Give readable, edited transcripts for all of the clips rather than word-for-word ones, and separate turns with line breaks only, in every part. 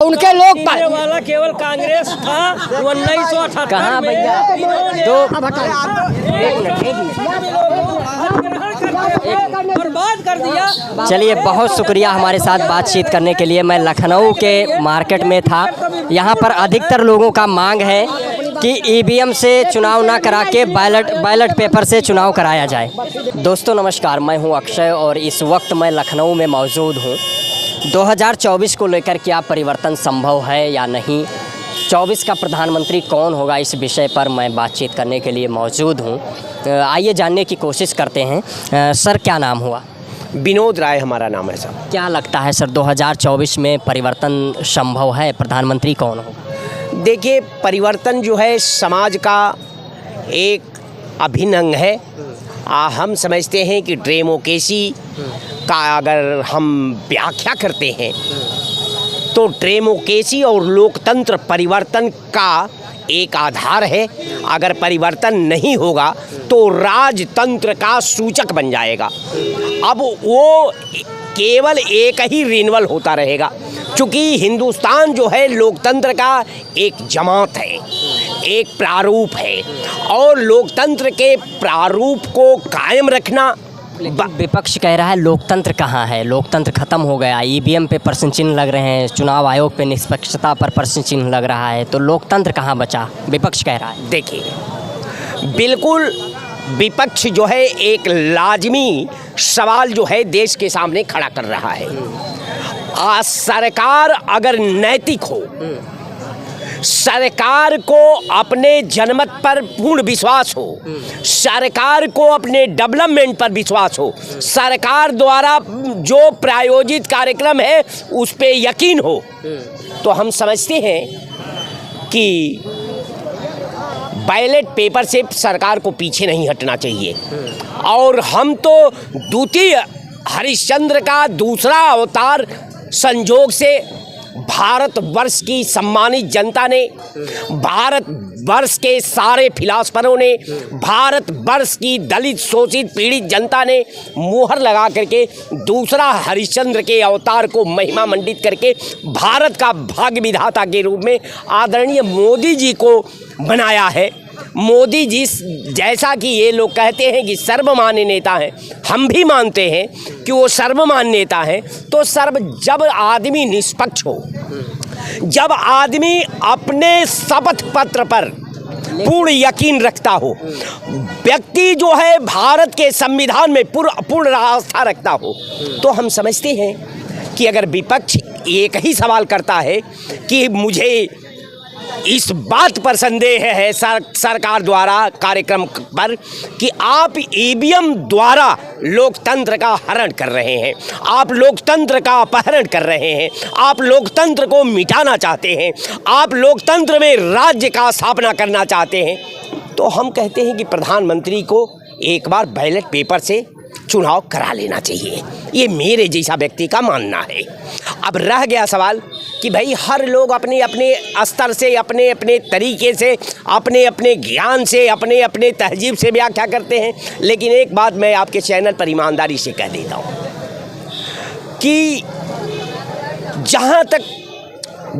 उनके लोग
वाला केवल कांग्रेस था 1978
कहाँ भैया
बर्बाद कर दिया।
चलिए, बहुत शुक्रिया हमारे साथ बातचीत करने के लिए। मैं लखनऊ के मार्केट में था। यहाँ पर अधिकतर लोगों का मांग है कि ईवीएम से चुनाव ना करा के बैलेट पेपर से चुनाव कराया जाए। दोस्तों नमस्कार, मैं हूँ अक्षय और इस वक्त मैं लखनऊ में मौजूद हूँ। 2024 को लेकर क्या परिवर्तन संभव है या नहीं, 24 का प्रधानमंत्री कौन होगा, इस विषय पर मैं बातचीत करने के लिए मौजूद हूँ। आइए जानने की कोशिश करते हैं। सर, क्या नाम हुआ?
विनोद राय हमारा नाम है सर।
क्या लगता है सर, 2024 में परिवर्तन संभव है? प्रधानमंत्री कौन होगा?
देखिए, परिवर्तन जो है समाज का एक अभिन्न अंग है। हम समझते हैं कि डेमोक्रेसी का अगर हम व्याख्या करते हैं तो डेमोक्रेसी और लोकतंत्र परिवर्तन का एक आधार है। अगर परिवर्तन नहीं होगा तो राजतंत्र का सूचक बन जाएगा। अब वो केवल एक ही रिन्यूअल होता रहेगा, क्योंकि हिंदुस्तान जो है लोकतंत्र का एक जमात है, एक प्रारूप है, और लोकतंत्र के प्रारूप को कायम रखना।
विपक्ष कह रहा है लोकतंत्र कहाँ है, लोकतंत्र खत्म हो गया, ईवीएम पे प्रश्न चिन्ह लग रहे हैं, चुनाव आयोग पे निष्पक्षता पर प्रश्न चिन्ह लग रहा है, तो लोकतंत्र कहाँ बचा, विपक्ष कह रहा है।
देखिए, बिल्कुल विपक्ष जो है एक लाजमी सवाल जो है देश के सामने खड़ा कर रहा है। सरकार अगर नैतिक हो, सरकार को अपने जनमत पर पूर्ण विश्वास हो, सरकार को अपने डेवलपमेंट पर विश्वास हो, सरकार द्वारा जो प्रायोजित कार्यक्रम है उस पे यकीन हो, तो हम समझते हैं कि बैलेट पेपर से सरकार को पीछे नहीं हटना चाहिए। और हम तो द्वितीय हरिश्चंद्र का दूसरा अवतार संजोग से भारतवर्ष की सम्मानित जनता ने, भारतवर्ष के सारे फिलासफरों ने, भारतवर्ष की दलित शोषित पीड़ित जनता ने मुहर लगा करके दूसरा हरिश्चंद्र के अवतार को महिमा मंडित करके भारत का भाग्य विधाता के रूप में आदरणीय मोदी जी को बनाया है। मोदी जी जैसा कि ये लोग कहते हैं कि सर्वमान्य नेता हैं, हम भी मानते हैं कि वो सर्वमान्य नेता हैं। तो जब आदमी निष्पक्ष हो, जब आदमी अपने शपथ पत्र पर पूर्ण यकीन रखता हो, व्यक्ति जो है भारत के संविधान में पूर्ण आस्था रखता हो, तो हम समझते हैं कि अगर विपक्ष एक ही सवाल करता है कि मुझे इस बात पर संदेह है सरकार द्वारा कार्यक्रम पर कि आप ईवीएम द्वारा लोकतंत्र का हरण कर रहे हैं, आप लोकतंत्र का अपहरण कर रहे हैं, आप लोकतंत्र को मिटाना चाहते हैं, आप लोकतंत्र में राज्य का स्थापना करना चाहते हैं, तो हम कहते हैं कि प्रधानमंत्री को एक बार बैलेट पेपर से चुनाव करा लेना चाहिए। ये मेरे जैसा व्यक्ति का मानना है। अब रह गया सवाल कि भाई हर लोग अपने अपने स्तर से, अपने अपने तरीके से, अपने अपने ज्ञान से, अपने अपने तहजीब से व्याख्या करते हैं। लेकिन एक बात मैं आपके चैनल पर ईमानदारी से कह देता हूँ कि जहाँ तक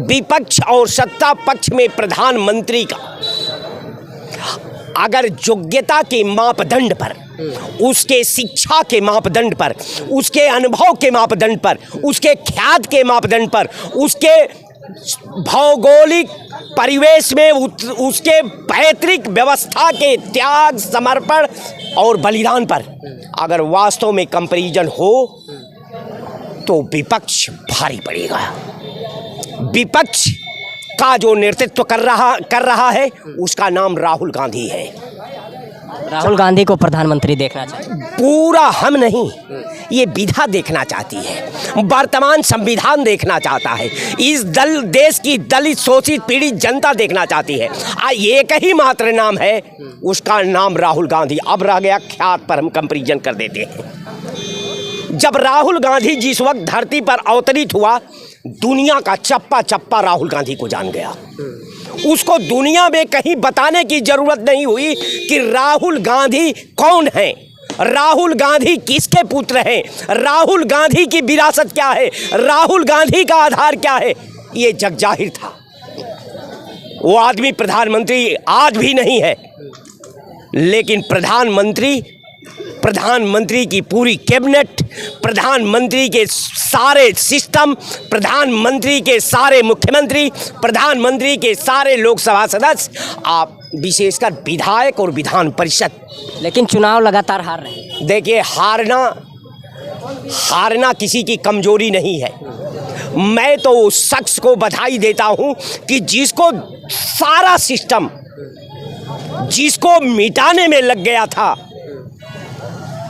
विपक्ष और सत्ता पक्ष में प्रधानमंत्री का अगर योग्यता के मापदंड पर, उसके शिक्षा के मापदंड पर, उसके अनुभव के मापदंड पर, उसके ख्यात के मापदंड पर, उसके भौगोलिक परिवेश में उसके पैतृक व्यवस्था के त्याग, समर्पण और बलिदान पर अगर वास्तव में कंपैरिजन हो तो विपक्ष भारी पड़ेगा। विपक्ष का जो नेतृत्व कर रहा है उसका नाम राहुल गांधी है।
राहुल गांधी को प्रधानमंत्री देखना चाहिए।
पूरा हम नहीं, ये विधा देखना चाहती है, वर्तमान संविधान देखना चाहता है, इस देश की दलित शोषित पीड़ित जनता देखना चाहती है। एक ही मात्र नाम है, उसका नाम राहुल गांधी। अब रह गया ख्यात पर हम कंपैरिजन कर देते हैं। जब राहुल गांधी जिस वक्त धरती पर अवतरित हुआ, दुनिया का चप्पा चप्पा राहुल गांधी को जान गया। उसको दुनिया में कहीं बताने की जरूरत नहीं हुई कि राहुल गांधी कौन है, राहुल गांधी किसके पुत्र हैं, राहुल गांधी की विरासत क्या है, राहुल गांधी का आधार क्या है। ये जगजाहिर था। वो आदमी प्रधानमंत्री आज भी नहीं है, लेकिन प्रधानमंत्री की पूरी कैबिनेट, प्रधानमंत्री के सारे सिस्टम, प्रधानमंत्री के सारे मुख्यमंत्री, प्रधानमंत्री के सारे लोकसभा सदस्य, आप विशेषकर विधायक और विधान परिषद,
लेकिन चुनाव लगातार हार रहे हैं।
देखिए, हारना किसी की कमजोरी नहीं है। मैं तो उस शख्स को बधाई देता हूं कि जिसको सारा सिस्टम, जिसको मिटाने में लग गया था,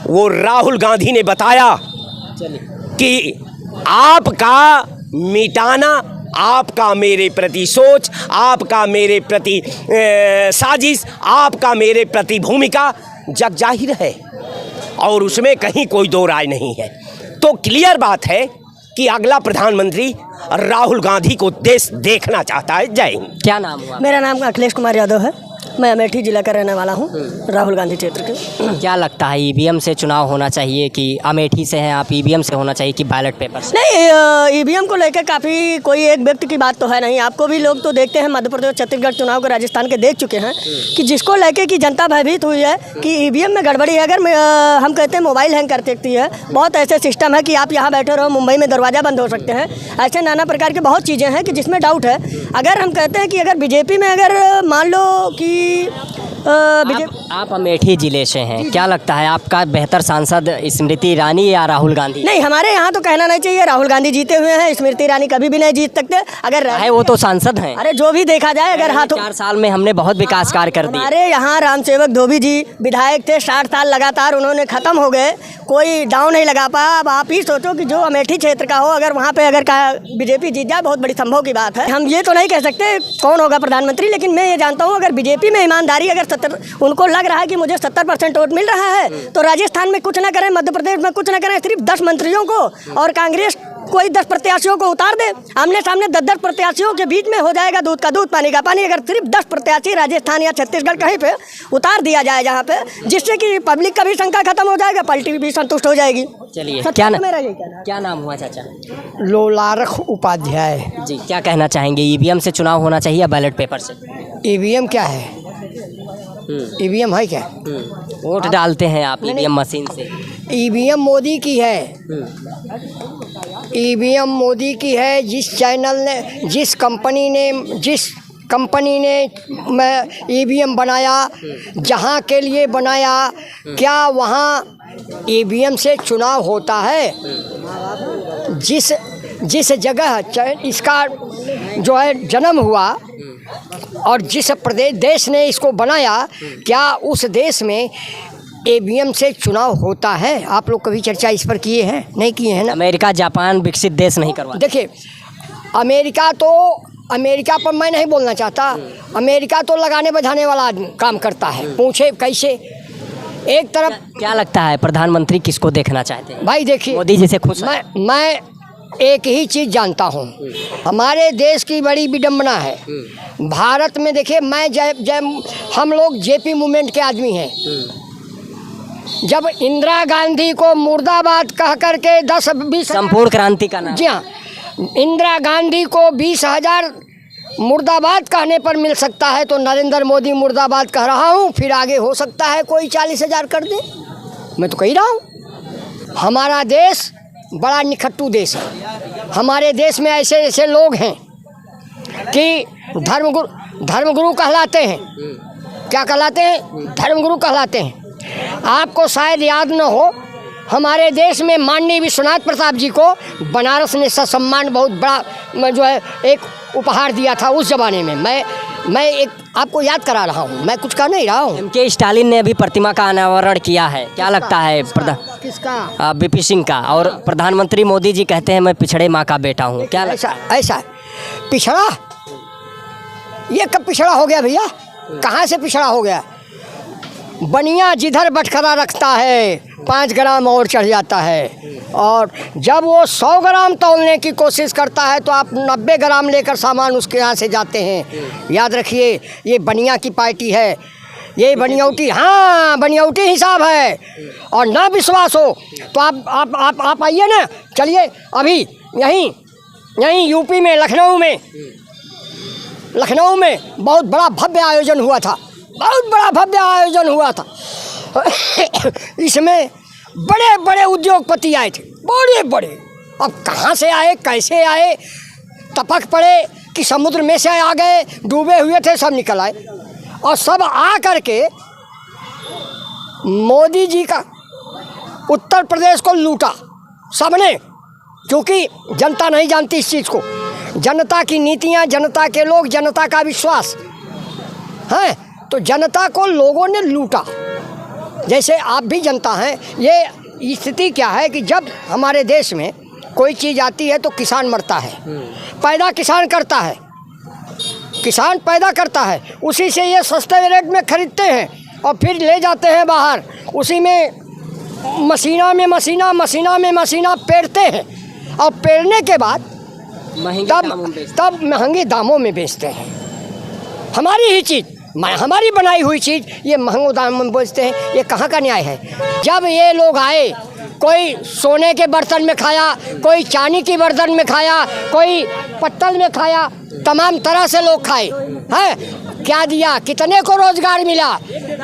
वो राहुल गांधी ने बताया कि आपका मिटाना, आपका मेरे प्रति सोच, आपका मेरे प्रति साजिश, आपका मेरे प्रति भूमिका जगजाहिर है और उसमें कहीं कोई दो राय नहीं है। तो क्लियर बात है कि अगला प्रधानमंत्री राहुल गांधी को देश देखना चाहता है। जय हिंद।
क्या नाम हुआ?
मेरा नाम अखिलेश कुमार यादव है। मैं अमेठी जिला का रहने वाला हूँ, राहुल गांधी क्षेत्र के।
क्या लगता है ईवीएम से चुनाव होना चाहिए कि अमेठी से हैं आप, ईवीएम से होना चाहिए कि बैलेट पेपर से?
नहीं, ईवीएम को लेकर काफ़ी कोई एक व्यक्ति की बात तो है नहीं। आपको भी लोग तो देखते हैं, मध्य प्रदेश छत्तीसगढ़ चुनाव को राजस्थान के देख चुके हैं कि जिसको लेके कि जनता भयभीत हुई है कि ईवीएम में गड़बड़ी है। अगर हम कहते हैं मोबाइल हैंग कर सकती है, बहुत ऐसे सिस्टम है कि आप यहाँ बैठे रहो, मुंबई में दरवाज़ा बंद हो सकते हैं, ऐसे नाना प्रकार की बहुत चीज़ें हैं कि जिसमें डाउट है। अगर हम कहते हैं कि अगर बीजेपी में अगर मान लो कि
आप अमेठी जिले से हैं, क्या लगता है आपका बेहतर सांसद स्मृति ईरानी या राहुल गांधी?
नहीं, हमारे यहाँ तो कहना नहीं चाहिए, राहुल गांधी जीते हुए हैं, स्मृति ईरानी कभी भी नहीं जीत सकते। अगर
है वो तो सांसद हैं।
अरे जो भी देखा जाए, अगर हाथों
4 साल में हमने बहुत विकास कार्य कर दिए।
हमारे यहाँ राम सेवक धोबी जी विधायक थे, 60 साल लगातार, उन्होंने खत्म हो गए, कोई दांव नहीं लगा पाया। अब आप ही सोचो कि जो अमेठी क्षेत्र का हो, अगर वहाँ पे अगर बीजेपी जीत जाए, बहुत बड़ी संभव की बात है। हम ये तो नहीं कह सकते कौन होगा प्रधानमंत्री, लेकिन मैं ये जानता हूँ अगर बीजेपी में ईमानदारी, अगर उनको लग रहा है कि मुझे 70% वोट मिल रहा है, तो राजस्थान में कुछ ना करें, मध्य प्रदेश में कुछ ना करें, सिर्फ 10 मंत्रियों को और कांग्रेस कोई 10 प्रत्याशियों को उतार दे, आमने सामने 10 प्रत्याशियों के बीच में हो जाएगा दूध का दूध पानी का पानी। अगर सिर्फ 10 प्रत्याशी राजस्थान या छत्तीसगढ़ कहीं पे उतार दिया जाए जहाँ पे, जिससे कि पब्लिक का भी शंका खत्म हो जाएगा, पार्टी भी संतुष्ट हो जाएगी।
चलिए, क्या नाम हुआ चाचा?
लोलारख उपाध्याय
जी, क्या कहना चाहेंगे? ईवीएम से चुनाव होना चाहिए या बैलेट पेपर से?
ईवीएम क्या है? ईवीएम है क्या?
वोट डालते हैं आप ईवीएम मशीन से?
ईवीएम मोदी की है। ईवीएम मोदी की है। जिस कंपनी ने ईवीएम बनाया, जहाँ के लिए बनाया, क्या वहाँ ईवीएम से चुनाव होता है? जिस जगह इसका जो है जन्म हुआ और जिस देश ने इसको बनाया, क्या उस देश में ईवीएम से चुनाव होता है? आप लोग कभी चर्चा इस पर किए हैं? नहीं किए हैं ना।
अमेरिका, जापान विकसित देश नहीं करवा।
देखिए, अमेरिका पर मैं नहीं बोलना चाहता। अमेरिका तो लगाने बजाने वाला काम करता है। पूछे कैसे? एक तरफ
क्या लगता है प्रधानमंत्री किसको देखना चाहते हैं?
भाई देखिए,
मोदी जी से खुश?
मैं एक ही चीज़ जानता हूँ, हमारे देश की बड़ी विडंबना है। भारत में देखिए, हम लोग जेपी मूवमेंट के आदमी हैं। जब इंदिरा गांधी को मुर्दाबाद कह करके 10-20
संपूर्ण क्रांति का नाम।
जी हाँ, इंदिरा गांधी को 20,000 मुर्दाबाद कहने पर मिल सकता है, तो नरेंद्र मोदी मुर्दाबाद कह रहा हूँ, फिर आगे हो सकता है कोई 40,000 कर दे। मैं तो कह रहा हूँ, हमारा देश बड़ा निखट्टू देश है। हमारे देश में ऐसे ऐसे लोग हैं कि धर्मगुरु कहलाते हैं। क्या कहलाते हैं? धर्मगुरु कहलाते हैं। आपको शायद याद न हो, हमारे देश में माननीय विश्वनाथ प्रताप जी को बनारस ने सम्मान बहुत बड़ा जो है एक उपहार दिया था उस जमाने में। मैं एक आपको याद करा रहा हूँ, मैं कुछ कह नहीं रहा हूँ।
एम.के. स्टालिन ने अभी प्रतिमा का अनावरण किया है, क्या लगता है?
किसका?
वीपी सिंह का। और प्रधानमंत्री मोदी जी कहते हैं मैं पिछड़े माँ का बेटा हूँ, क्या
ऐसा पिछड़ा? ये कब पिछड़ा हो गया भैया? कहाँ से पिछड़ा हो गया? बनिया जिधर बटखरा रखता है 5 ग्राम और चढ़ जाता है, और जब वो 100 ग्राम तौलने की कोशिश करता है तो आप 90 ग्राम लेकर सामान उसके यहाँ से जाते हैं। याद रखिए, ये बनिया की पार्टी है, ये बनियाउटी, हाँ बनियाउटी हिसाब है। और ना विश्वास हो तो आप आइए ना, चलिए अभी यहीं यहीं यूपी में लखनऊ में बहुत बड़ा भव्य आयोजन हुआ था, बहुत बड़ा भव्य आयोजन हुआ था। इसमें बड़े बड़े उद्योगपति आए थे, बड़े बड़े। अब कहाँ से आए, कैसे आए, टपक पड़े कि समुद्र में से आ गए, डूबे हुए थे, सब निकल आए और सब आ करके मोदी जी का उत्तर प्रदेश को लूटा सबने, क्योंकि जनता नहीं जानती इस चीज़ को। जनता की नीतियाँ, जनता के लोग, जनता का विश्वास है, तो जनता को लोगों ने लूटा। जैसे आप भी जनता हैं, ये स्थिति क्या है कि जब हमारे देश में कोई चीज़ आती है तो किसान मरता है, पैदा किसान करता है, किसान पैदा करता है, उसी से ये सस्ते रेट में खरीदते हैं और फिर ले जाते हैं बाहर, उसी में मशीना में मशीना पेरते हैं और पेरने के बाद तब महंगे दामों में बेचते हैं। हमारी ही चीज़, हमारी बनाई हुई चीज़ ये महंगे दामों में बेचते हैं। ये कहाँ का न्याय है? जब ये लोग आए, कोई सोने के बर्तन में खाया, कोई चांदी के बर्तन में खाया, कोई पत्तल में खाया, तमाम तरह से लोग खाए हैं। क्या दिया? कितने को रोजगार मिला?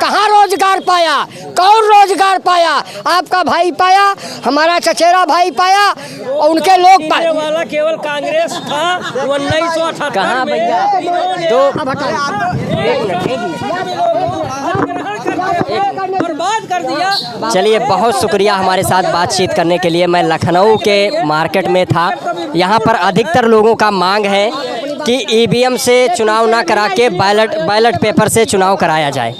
कहाँ रोजगार पाया? कौन रोजगार पाया? आपका भाई पाया, हमारा चचेरा भाई पाया और उनके लोग पाए।
वाला केवल कांग्रेस था 1978
कहाँ भैया?
बर्बाद कर दिया।
चलिए, बहुत शुक्रिया हमारे साथ बातचीत करने के लिए। मैं लखनऊ के मार्केट में था। यहाँ पर अधिकतर लोगों का मांग है कि ईवीएम से चुनाव ना करा के बैलेट पेपर से चुनाव कराया जाए।